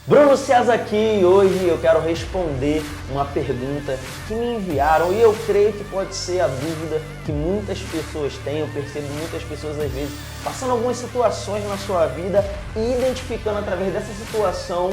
Bruno César aqui e hoje eu quero responder uma pergunta que me enviaram e eu creio que pode ser a dúvida que muitas pessoas têm. Eu percebo muitas pessoas às vezes passando algumas situações na sua vida e identificando através dessa situação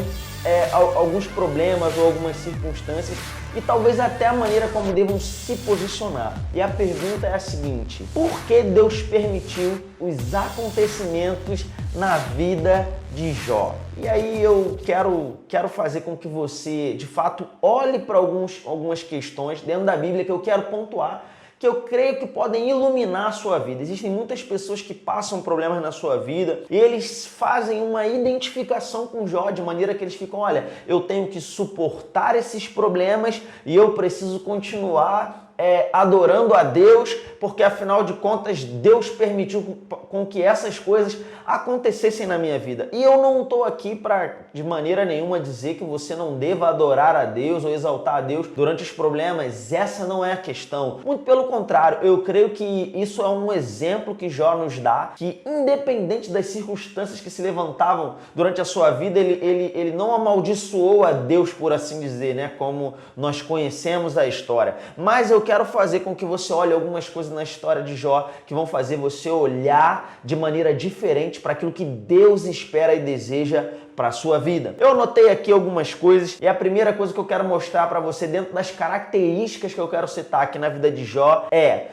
alguns problemas ou algumas circunstâncias e talvez até a maneira como devam se posicionar. E a pergunta é a seguinte: por que Deus permitiu os acontecimentos na vida de Jó? E aí eu quero fazer com que você, de fato, olhe para algumas questões dentro da Bíblia que eu quero pontuar, que eu creio que podem iluminar a sua vida. Existem muitas pessoas que passam problemas na sua vida e eles fazem uma identificação com Jó, de maneira que eles ficam, olha, eu tenho que suportar esses problemas e eu preciso continuar adorando a Deus, porque afinal de contas Deus permitiu com que essas coisas acontecessem na minha vida. E eu não estou aqui para de maneira nenhuma dizer que você não deva adorar a Deus ou exaltar a Deus durante os problemas. Essa não é a questão. Muito pelo contrário, eu creio que isso é um exemplo que Jó nos dá, que independente das circunstâncias que se levantavam durante a sua vida, ele não amaldiçoou a Deus, por assim dizer, né? Como nós conhecemos a história. Mas eu quero fazer com que você olhe algumas coisas na história de Jó que vão fazer você olhar de maneira diferente para aquilo que Deus espera e deseja para a sua vida. Eu anotei aqui algumas coisas e a primeira coisa que eu quero mostrar para você dentro das características que eu quero citar aqui na vida de Jó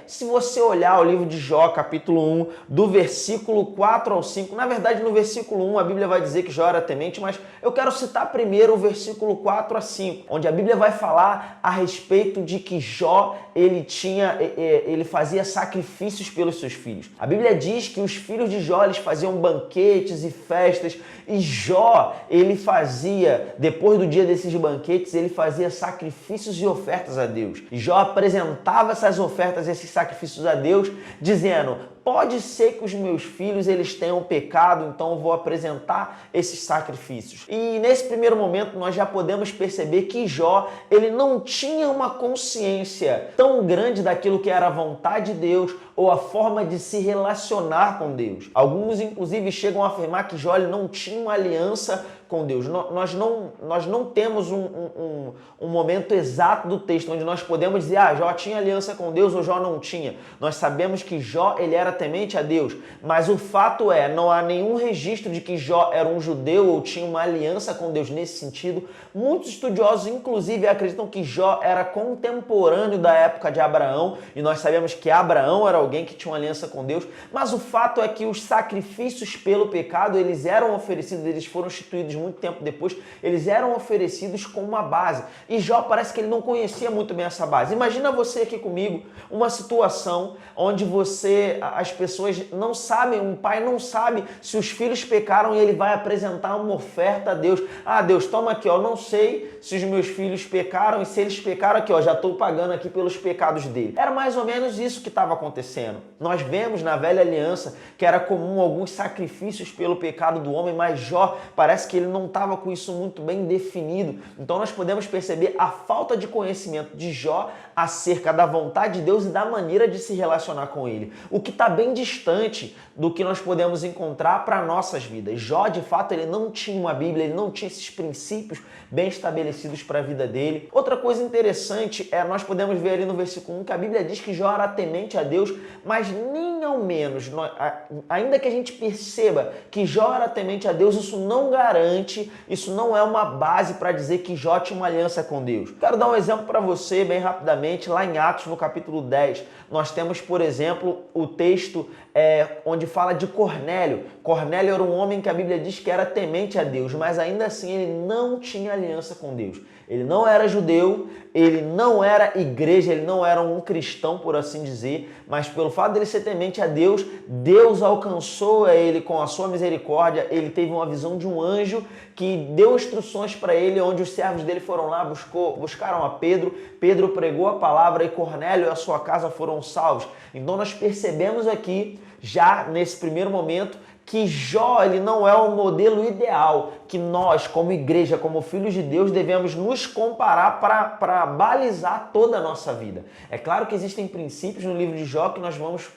se você olhar o livro de Jó, capítulo 1, do versículo 4 ao 5, na verdade no versículo 1 a Bíblia vai dizer que Jó era temente, mas eu quero citar primeiro o versículo 4 a 5, onde a Bíblia vai falar a respeito de que Jó, ele fazia sacrifícios pelos seus filhos. A Bíblia diz que os filhos de Jó, eles faziam banquetes e festas, e Jó, ele fazia, depois do dia desses banquetes, ele fazia sacrifícios e ofertas a Deus. E Jó apresentava essas ofertas, esses sacrifícios a Deus, dizendo: pode ser que os meus filhos eles tenham pecado, então eu vou apresentar esses sacrifícios. E nesse primeiro momento nós já podemos perceber que Jó, ele não tinha uma consciência tão grande daquilo que era a vontade de Deus ou a forma de se relacionar com Deus. Alguns inclusive chegam a afirmar que Jó ele não tinha uma aliança com Deus. Nós não temos um momento exato do texto onde nós podemos dizer, Jó tinha aliança com Deus ou Jó não tinha. Nós sabemos que Jó ele era temente a Deus, mas o fato não há nenhum registro de que Jó era um judeu ou tinha uma aliança com Deus nesse sentido. Muitos estudiosos inclusive acreditam que Jó era contemporâneo da época de Abraão, e nós sabemos que Abraão era alguém que tinha uma aliança com Deus, mas o fato é que os sacrifícios pelo pecado, eles eram oferecidos, eles foram instituídos muito tempo depois, eles eram oferecidos com uma base. E Jó parece que ele não conhecia muito bem essa base. Imagina você aqui comigo, uma situação onde as pessoas não sabem, um pai não sabe se os filhos pecaram e ele vai apresentar uma oferta a Deus. Deus, toma aqui, não sei se os meus filhos pecaram e se eles pecaram aqui, já estou pagando aqui pelos pecados dele. Era mais ou menos isso que estava acontecendo. Nós vemos na velha aliança que era comum alguns sacrifícios pelo pecado do homem, mas Jó parece que ele não estava com isso muito bem definido. Então nós podemos perceber a falta de conhecimento de Jó acerca da vontade de Deus e da maneira de se relacionar com ele. O que está bem distante do que nós podemos encontrar para nossas vidas. Jó, de fato, ele não tinha uma Bíblia, ele não tinha esses princípios bem estabelecidos para a vida dele. Outra coisa interessante nós podemos ver ali no versículo 1 que a Bíblia diz que Jó era temente a Deus, mas nem ao menos, ainda que a gente perceba que Jó era temente a Deus, isso não garante, isso não é uma base para dizer que Jó tinha uma aliança com Deus. Quero dar um exemplo para você bem rapidamente, lá em Atos, no capítulo 10, nós temos, por exemplo, o texto onde fala de Cornélio. Cornélio era um homem que a Bíblia diz que era temente a Deus, mas ainda assim ele não tinha aliança com Deus. Ele não era judeu, ele não era igreja, ele não era um cristão, por assim dizer, mas pelo fato dele ser temente a Deus, Deus alcançou ele com a sua misericórdia, ele teve uma visão de um anjo que deu instruções para ele, onde os servos dele foram lá, buscaram a Pedro, Pedro pregou a palavra e Cornélio e a sua casa foram salvos. Então nós percebemos aqui, já nesse primeiro momento, que Jó ele não é o modelo ideal que nós, como igreja, como filhos de Deus, devemos nos comparar para balizar toda a nossa vida. É claro que existem princípios no livro de Jó que nós vamos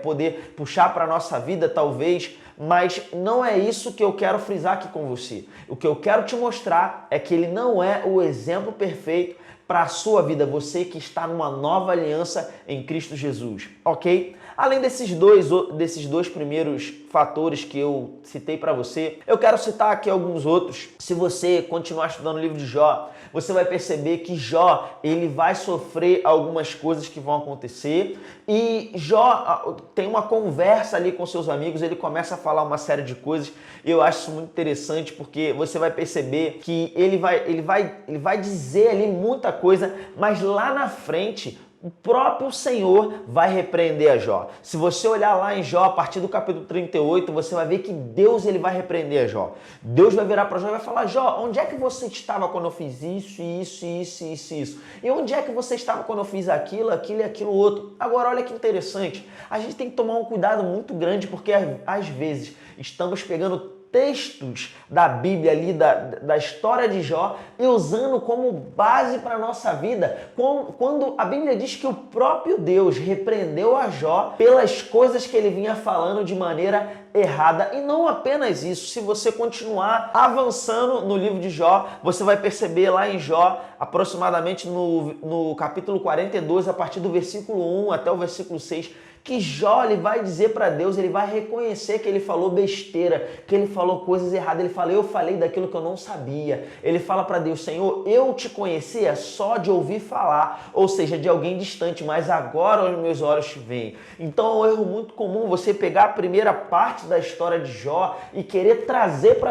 poder puxar para a nossa vida, talvez, mas não é isso que eu quero frisar aqui com você. O que eu quero te mostrar é que ele não é o exemplo perfeito para a sua vida, você que está numa nova aliança em Cristo Jesus, ok? Além desses dois primeiros fatores que eu citei para você, eu quero citar aqui alguns outros. Se você continuar estudando o livro de Jó, você vai perceber que Jó, ele vai sofrer algumas coisas que vão acontecer e Jó tem uma conversa ali com seus amigos, ele começa a falar uma série de coisas. Eu acho isso muito interessante porque você vai perceber que ele vai dizer ali muita coisa, mas lá na frente o próprio Senhor vai repreender a Jó. Se você olhar lá em Jó, a partir do capítulo 38, você vai ver que Deus ele vai repreender a Jó. Deus vai virar para Jó e vai falar: Jó, onde é que você estava quando eu fiz isso, isso, isso, isso, isso? E onde é que você estava quando eu fiz aquilo, aquilo e aquilo outro? Agora, olha que interessante. A gente tem que tomar um cuidado muito grande, porque às vezes estamos pegando textos da Bíblia ali, da história de Jó, e usando como base para a nossa vida, quando a Bíblia diz que o próprio Deus repreendeu a Jó pelas coisas que ele vinha falando de maneira errada. E não apenas isso, se você continuar avançando no livro de Jó, você vai perceber lá em Jó, aproximadamente no capítulo 42, a partir do versículo 1 até o versículo 6, que Jó ele vai dizer para Deus, ele vai reconhecer que ele falou besteira, que ele falou coisas erradas. Ele fala: eu falei daquilo que eu não sabia. Ele fala para Deus: Senhor, eu te conhecia só de ouvir falar, ou seja, de alguém distante, mas agora os meus olhos te veem. Então é um erro muito comum você pegar a primeira parte da história de Jó e querer trazer para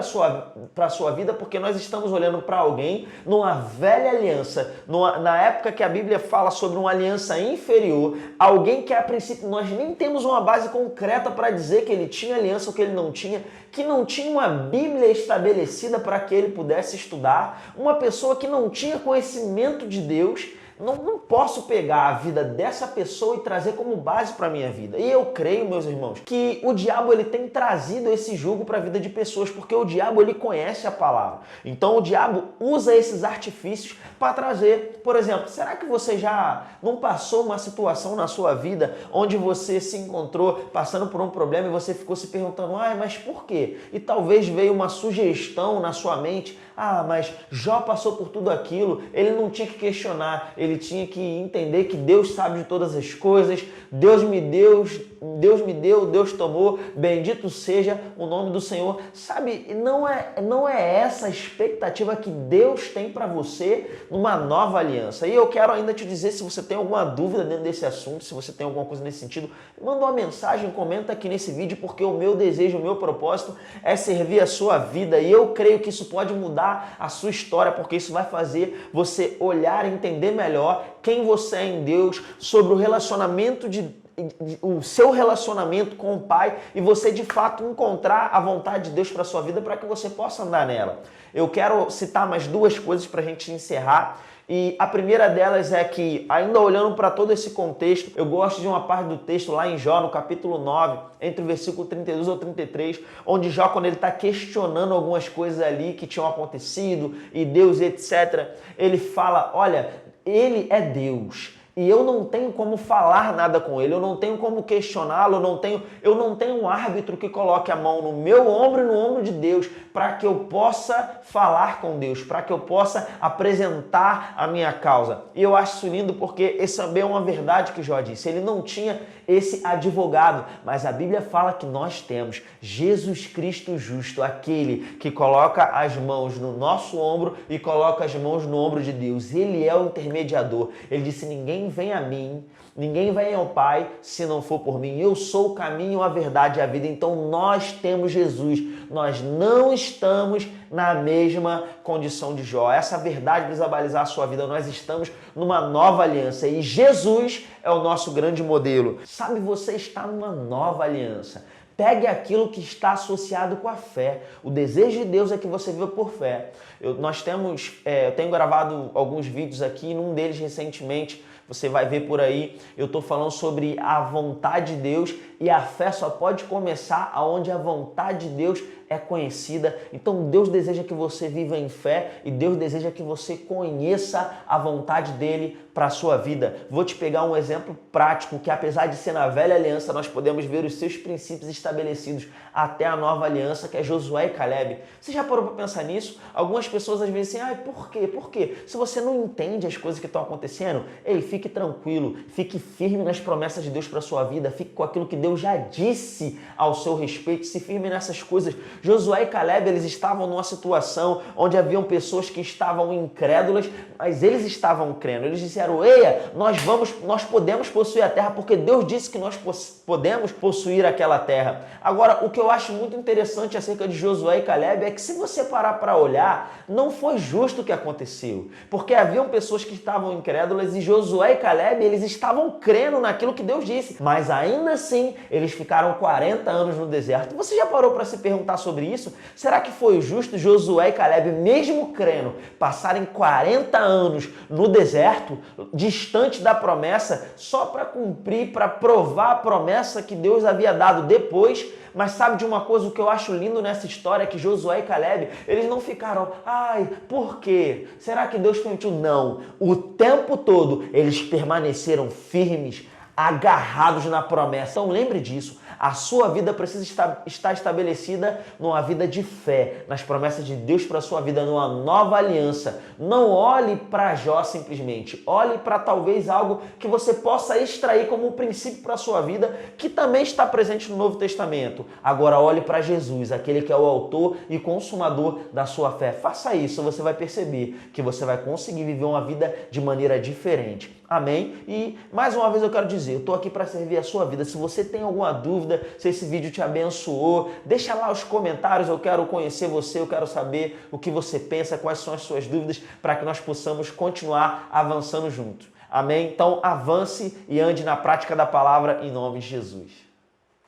a sua vida, porque nós estamos olhando para alguém numa velha aliança, na época que a Bíblia fala sobre uma aliança inferior, alguém que a princípio nós nem temos uma base concreta para dizer que ele tinha aliança ou que ele não tinha, que não tinha uma Bíblia estabelecida para que ele pudesse estudar, uma pessoa que não tinha conhecimento de Deus. Não posso pegar a vida dessa pessoa e trazer como base para a minha vida. E eu creio, meus irmãos, que o diabo ele tem trazido esse jugo para a vida de pessoas, porque o diabo ele conhece a palavra. Então o diabo usa esses artifícios para trazer, por exemplo, será que você já não passou uma situação na sua vida onde você se encontrou passando por um problema e você ficou se perguntando: mas por quê? E talvez veio uma sugestão na sua mente: mas Jó passou por tudo aquilo, ele não tinha que questionar, ele tinha que entender que Deus sabe de todas as coisas, Deus me deu, Deus tomou, bendito seja o nome do Senhor. Sabe, não é essa a expectativa que Deus tem para você numa nova aliança. E eu quero ainda te dizer, se você tem alguma dúvida dentro desse assunto, se você tem alguma coisa nesse sentido, manda uma mensagem, comenta aqui nesse vídeo, porque o meu desejo, o meu propósito é servir a sua vida, e eu creio que isso pode mudar a sua história, porque isso vai fazer você olhar e entender melhor quem você é em Deus, sobre o relacionamento o seu relacionamento com o Pai, e você de fato encontrar a vontade de Deus para a sua vida, para que você possa andar nela. Eu quero citar mais duas coisas para a gente encerrar. E a primeira delas é que, ainda olhando para todo esse contexto, eu gosto de uma parte do texto lá em Jó, no capítulo 9, entre o versículo 32 ao 33, onde Jó, quando ele está questionando algumas coisas ali que tinham acontecido, e Deus, etc., ele fala: olha, ele é Deus, e eu não tenho como falar nada com ele, eu não tenho como questioná-lo, eu não tenho um árbitro que coloque a mão no meu ombro e no ombro de Deus para que eu possa falar com Deus, para que eu possa apresentar a minha causa. E eu acho isso lindo, porque esse também é uma verdade que Jó disse. Ele não tinha esse advogado, mas a Bíblia fala que nós temos Jesus Cristo justo, aquele que coloca as mãos no nosso ombro e coloca as mãos no ombro de Deus. Ele é o intermediador. Ele disse: ninguém vem a mim, ninguém vem ao Pai se não for por mim. Eu sou o caminho, a verdade e a vida. Então nós temos Jesus. Nós não estamos na mesma condição de Jó. Essa verdade precisa balizar a sua vida. Nós estamos numa nova aliança e Jesus é o nosso grande modelo. Sabe, você está numa nova aliança. Pegue aquilo que está associado com a fé. O desejo de Deus é que você viva por fé. Eu tenho gravado alguns vídeos aqui, num deles recentemente, você vai ver por aí, eu estou falando sobre a vontade de Deus E a fé só pode começar aonde a vontade de Deus é conhecida. Então Deus deseja que você viva em fé e Deus deseja que você conheça a vontade dele para a sua vida. Vou te pegar um exemplo prático que, apesar de ser na velha aliança, nós podemos ver os seus princípios estabelecidos até a nova aliança, que é Josué e Caleb. Você já parou para pensar nisso? Algumas pessoas às vezes dizem, por quê? Por quê? Se você não entende as coisas que estão acontecendo, ei, fique tranquilo, fique firme nas promessas de Deus para a sua vida, fique com aquilo que Deus já disse ao seu respeito, se firme nessas coisas. Josué e Caleb, eles estavam numa situação onde haviam pessoas que estavam incrédulas, mas eles estavam crendo. Eles disseram, eia, nós podemos possuir a terra porque Deus disse que nós podemos possuir aquela terra. Agora, o que eu acho muito interessante acerca de Josué e Caleb é que, se você parar para olhar, não foi justo o que aconteceu, porque haviam pessoas que estavam incrédulas e Josué e Caleb, eles estavam crendo naquilo que Deus disse, mas ainda assim eles ficaram 40 anos no deserto. Você já parou para se perguntar sobre isso? Será que foi justo Josué e Caleb, mesmo crendo, passarem 40 anos no deserto, distante da promessa, só para cumprir, para provar a promessa que Deus havia dado depois? Mas sabe de uma coisa, o que eu acho lindo nessa história é que Josué e Caleb, eles não ficaram, por quê? Será que Deus permitiu? Não. O tempo todo eles permaneceram firmes, agarrados na promessa. Então lembre disso, a sua vida precisa estar estabelecida numa vida de fé, nas promessas de Deus para a sua vida, numa nova aliança. Não olhe para Jó simplesmente, olhe para talvez algo que você possa extrair como um princípio para a sua vida, que também está presente no Novo Testamento. Agora olhe para Jesus, aquele que é o autor e consumador da sua fé. Faça isso, você vai perceber que você vai conseguir viver uma vida de maneira diferente. Amém? E mais uma vez eu quero dizer, eu estou aqui para servir a sua vida. Se você tem alguma dúvida, se esse vídeo te abençoou, deixa lá os comentários, eu quero conhecer você, eu quero saber o que você pensa, quais são as suas dúvidas, para que nós possamos continuar avançando juntos. Amém? Então avance e ande na prática da palavra em nome de Jesus.